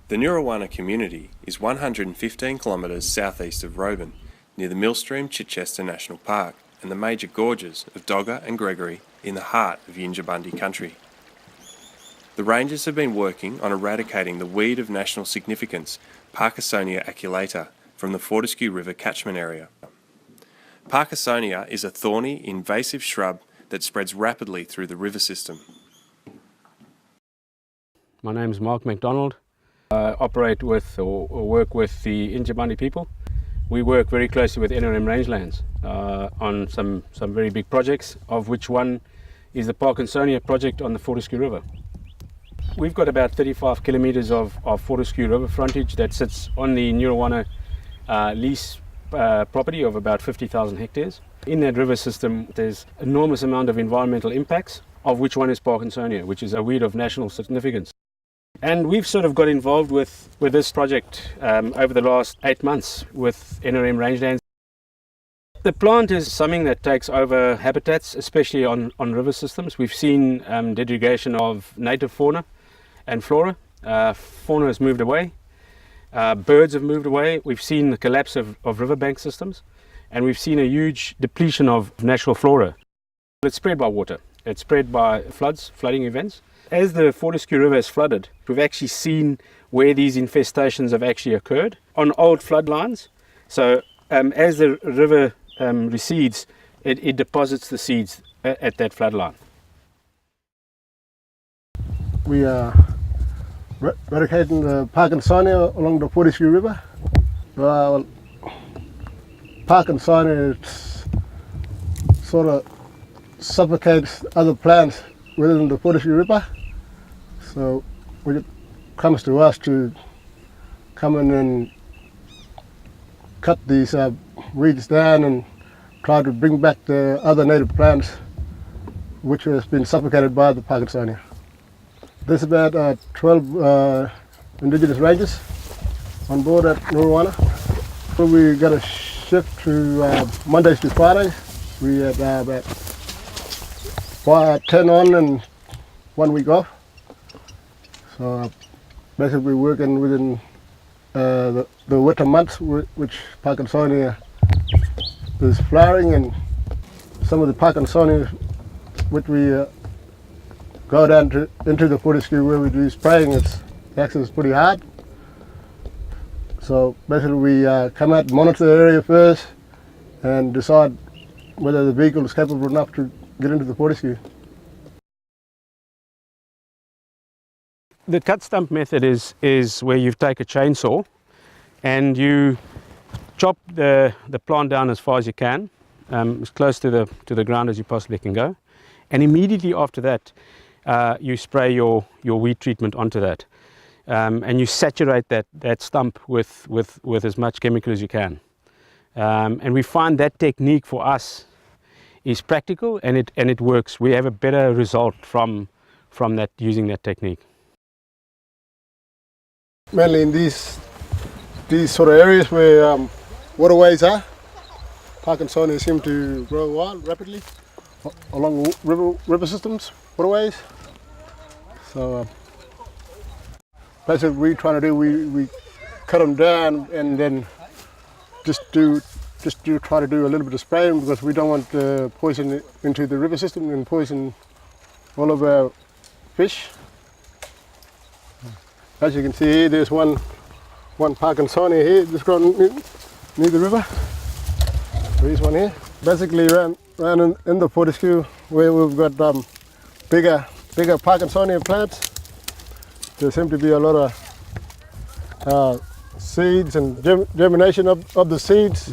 The Ngurrawaana community is 115 kilometres southeast of Roban, near the Millstream-Chichester National Park and the major gorges of Dogger and Gregory in the heart of Yinjibundi country. The Rangers have been working on eradicating the weed of national significance, Parkinsonia aculata, from the Fortescue River catchment area. Parkinsonia is a thorny, invasive shrub that spreads rapidly through the river system. My name is Mark MacDonald. I operate with or work with the Yinjibundi people. We work very closely with NRM rangelands on some very big projects, of which one is the Parkinsonia project on the Fortescue River. We've got about 35 kilometres of Fortescue River frontage that sits on the Ngurrawaana lease property of about 50,000 hectares. In that river system there's enormous amount of environmental impacts, of which one is Parkinsonia, which is a weed of national significance. And we've sort of got involved with this project over the last 8 months with NRM rangelands. The plant is something that takes over habitats, especially on river systems. We've seen degradation of native fauna and flora. Fauna has moved away, birds have moved away. We've seen the collapse of riverbank systems, and we've seen a huge depletion of natural flora. It's spread by water, it's spread by flooding events. As the Fortescue River has flooded, we've actually seen where these infestations have actually occurred on old flood lines. So as the river recedes, it deposits the seeds at that flood line. We are eradicating the Parkinsonia along the Fortescue River. Well, Parkinsonia sort of suffocates other plants within the Fortescue River. So when it comes to us to come in and cut these weeds down and try to bring back the other native plants which has been suffocated by the Parkinsonia. There's about 12 indigenous rangers on board at Ngurrawaana. So we got a shift to Mondays to Fridays. We had about 10 on and 1 week off. So basically we're working within the winter months, which Parkinsonia is flowering, and some of the Parkinsonia which we go down into the Fortescue where we do spraying, its access is pretty hard. So basically we come out and monitor the area first and decide whether the vehicle is capable enough to get into the Fortescue. The cut stump method is where you take a chainsaw and you chop the plant down as far as you can, as close to the ground as you possibly can go, and immediately after that you spray your weed treatment onto that, and you saturate that stump with as much chemical as you can, and we find that technique for us is practical and it works. We have a better result from that, using that technique. Mainly in these sort of areas where waterways are, Parkinsonia seem to grow wild rapidly along river systems, waterways. So basically what we're trying to do, we cut them down and then just try to do a little bit of spraying, because we don't want poison into the river system and poison all of our fish. As you can see here, there's one Parkinsonia here, just growing near the river. There's one here. Basically around in the Fortescue, where we've got bigger Parkinsonia plants, there seem to be a lot of seeds and germination of the seeds,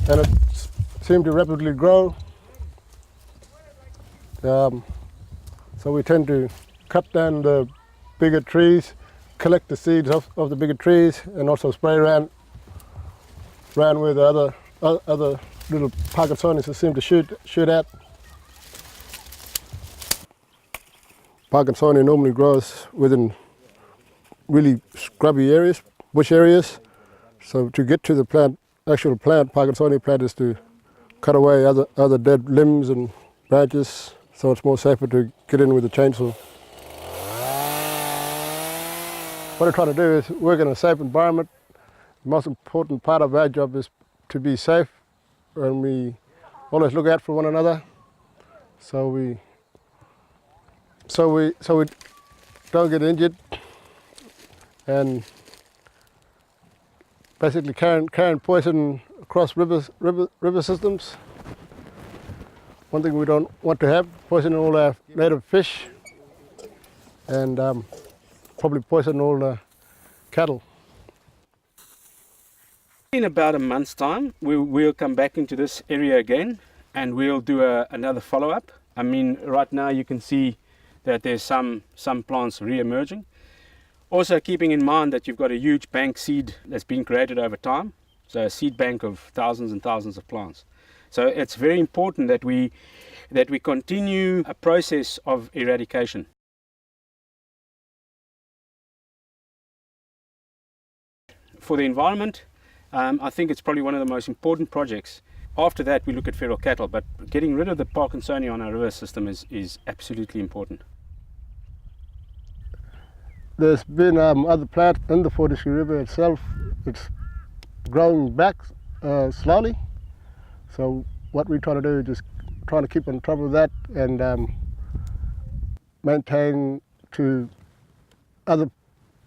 and it seems to rapidly grow. So we tend to cut down the bigger trees, collect the seeds of the bigger trees, and also spray around where the other little Parkinsonias seem to shoot at. Parkinsonia normally grows within really scrubby areas, bush areas. So to get to the actual plant, Parkinsonia plant, is to cut away other dead limbs and branches, so it's more safer to get in with a chainsaw. what I try to do is work in a safe environment. The most important part of our job is to be safe, and we always look out for one another, so we don't get injured, and basically carrying poison across river systems. One thing we don't want to have, poisoning all our native fish, and probably poison all the cattle. In about a month's time, we'll come back into this area again, and we'll do another follow-up. I mean, right now you can see that there's some plants re-emerging. Also keeping in mind that you've got a huge bank seed that's been created over time, so a seed bank of thousands and thousands of plants. So it's very important that we continue a process of eradication. For the environment, I think it's probably one of the most important projects. After that, we look at feral cattle, but getting rid of the Parkinsonia on our river system is absolutely important. There's been other plants in the Fortescue River itself. It's growing back slowly. So what we try to do is just trying to keep on top of that and maintain to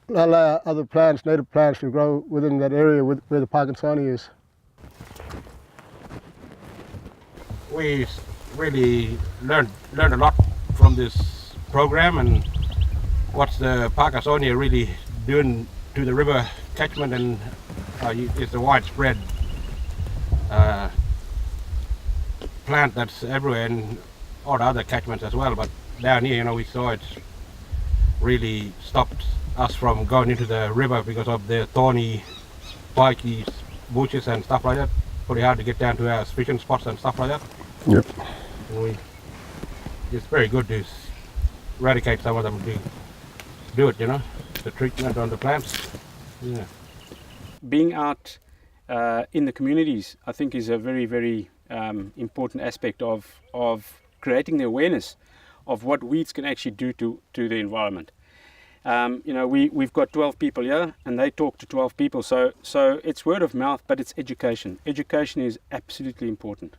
allow other plants, native plants, to grow within that area where the Parkinsonia is. We really learned a lot from this program, and what's the Parkinsonia really doing to the river catchment, and it's a widespread plant that's everywhere in all the other catchments as well. But down here, we saw it really stopped us from going into the river because of the thorny, spiky bushes and stuff like that. Pretty hard to get down to our fishing spots and stuff like that. Yep. And it's very good to eradicate some of them, to do it, the treatment on the plants. Yeah. Being out in the communities, I think, is a very, very important aspect of creating the awareness of what weeds can actually do to the environment. We've got 12 people here, and they talk to 12 people, so it's word of mouth, but it's education. Education is absolutely important.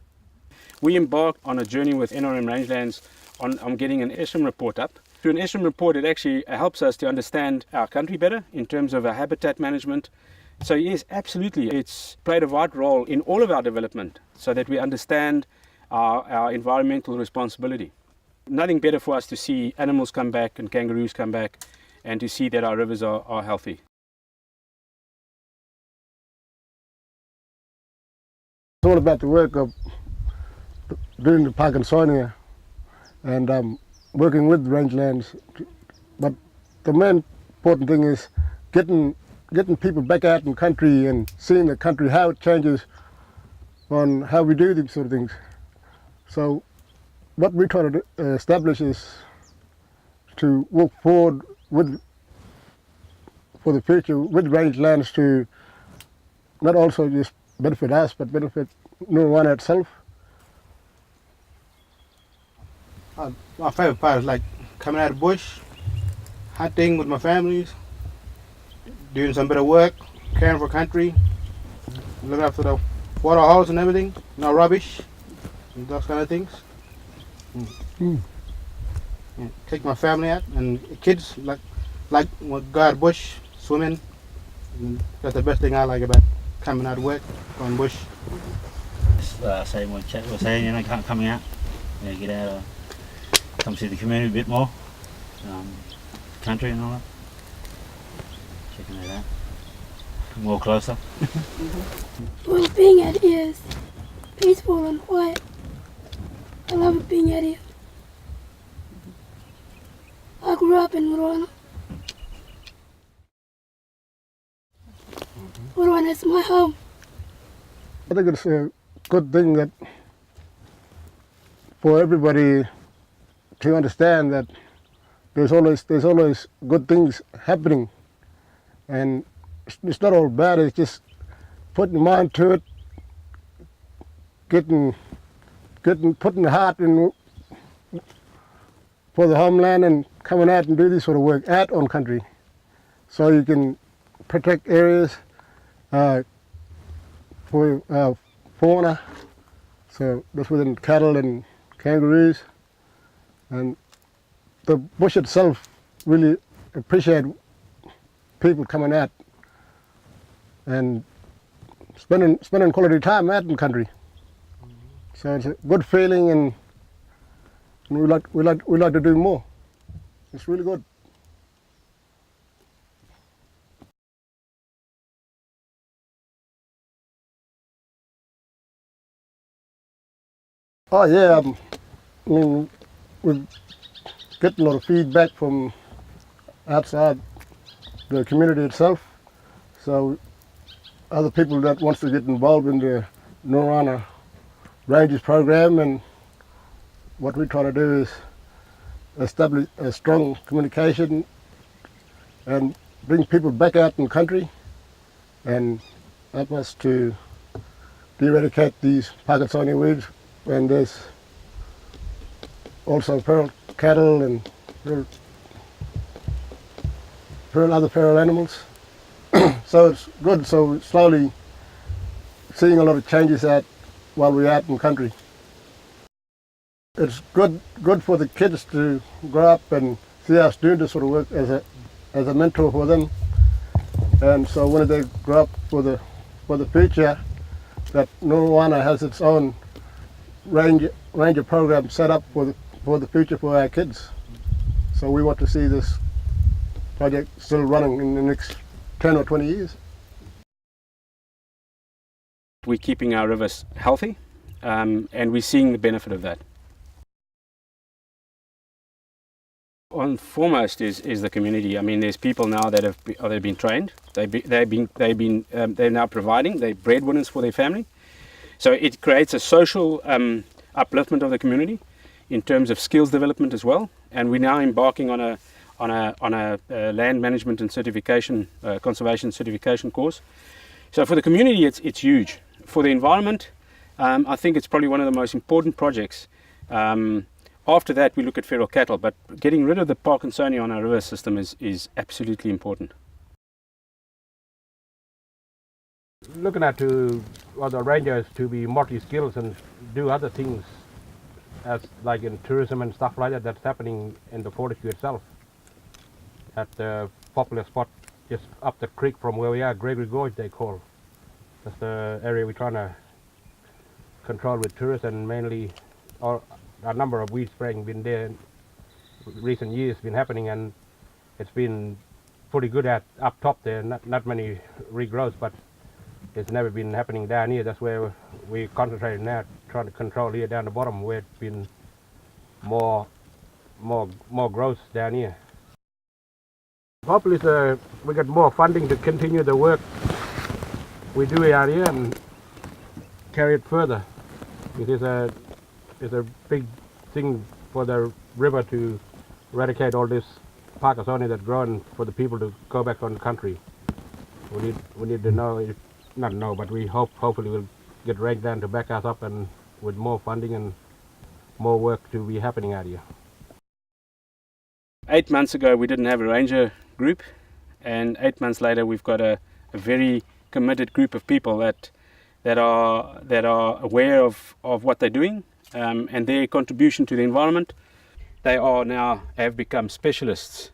We embarked on a journey with NRM Rangelands on getting an ESRM report up. Through an ESRM report, it actually helps us to understand our country better in terms of our habitat management. So yes, absolutely, it's played a vital role in all of our development so that we understand our environmental responsibility. Nothing better for us to see animals come back and kangaroos come back, and to see that our rivers are healthy. It's all about the work of doing the Parkinsonia and working with rangelands. But the main important thing is getting people back out in the country and seeing the country, how it changes on how we do these sort of things. So what we try to establish is to work forward for the future with rangelands to not also just benefit us, but benefit Ngurrawaana itself. My favorite part is like coming out of the bush, hunting with my families, doing some bit of work, caring for country, looking after the water holes and everything, no rubbish, and those kind of things. Yeah, take my family out and kids like go out of the bush, swimming. And that's the best thing I like about coming out of work, going bush. Same what Chet was saying, coming out, get out, come see the community a bit more, country and all that. Checking it out, more closer. Well, being out here is peaceful and quiet. I love it being out here. I grew up in Ngurrawaana. Ngurrawaana is my home. I think it's a good thing that for everybody to understand that there's always good things happening, and it's not all bad. It's just putting mind to it, putting the heart in for the homeland, and coming out and do this sort of work out on country. so you can protect areas for fauna. So that's within cattle and kangaroos, and the bush itself really appreciate people coming out and spending quality time out in country. So it's a good feeling, and we like to do more. It's really good. Oh yeah, I mean, we're getting a lot of feedback from outside the community itself. So other people that wants to get involved in the Ngurrawaana Rangers program, and what we try to do is establish a strong communication and bring people back out in the country and help us to eradicate these Parkinsonia weeds. And there's also feral cattle and other feral animals. So it's good. So we're slowly seeing a lot of changes out while we're out in country. It's good for the kids to grow up and see us doing this sort of work as a mentor for them. And so when they grow up for the future, that Ngurrawaana has its own ranger program set up for the future for our kids. So we want to see this project still running in the next 10 or 20 years. We're keeping our rivers healthy, and we're seeing the benefit of that. On foremost is the community. I mean, there's people now that they've been trained. They're now providing. They're breadwinners for their family. So it creates a social upliftment of the community in terms of skills development as well. And we're now embarking on a land management and certification, conservation certification course. So for the community, it's huge. For the environment, I think it's probably one of the most important projects. After that, we look at feral cattle, but getting rid of the Parkinsonia on our river system is absolutely important. Looking at the rangers to be multi-skills and do other things, as like in tourism and stuff like that, that's happening in the Fortescue itself. At the popular spot just up the creek from where we are, Gregory Gorge they call. That's the area we're trying to control with tourists, and mainly a number of weed spraying been there in recent years been happening, and it's been pretty good at up top there, not many regrowths, but it's never been happening down here. That's where we concentrate now, trying to control here down the bottom, where it's been more growth down here. Hopefully we get more funding to continue the work we do out here and carry it further. It is a big thing for the river to eradicate all this Parkinsonia that's grown, for the people to go back on the country. We need to know, not know, but we hopefully we'll get ranked down to back us up, and with more funding and more work to be happening out here. 8 months ago we didn't have a ranger group, and 8 months later we've got a very committed group of people that are aware of what they're doing, and their contribution to the environment. They are now have become specialists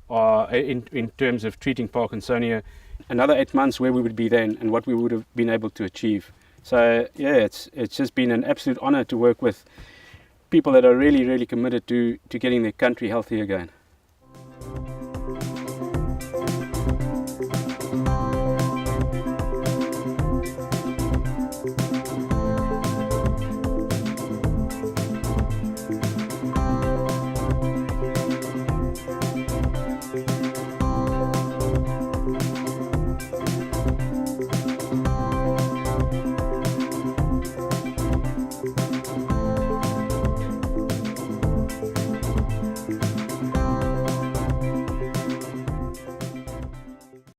in terms of treating Parkinsonia. Another 8 months, where we would be then and what we would have been able to achieve. So yeah, it's just been an absolute honor to work with people that are really committed to getting their country healthy again.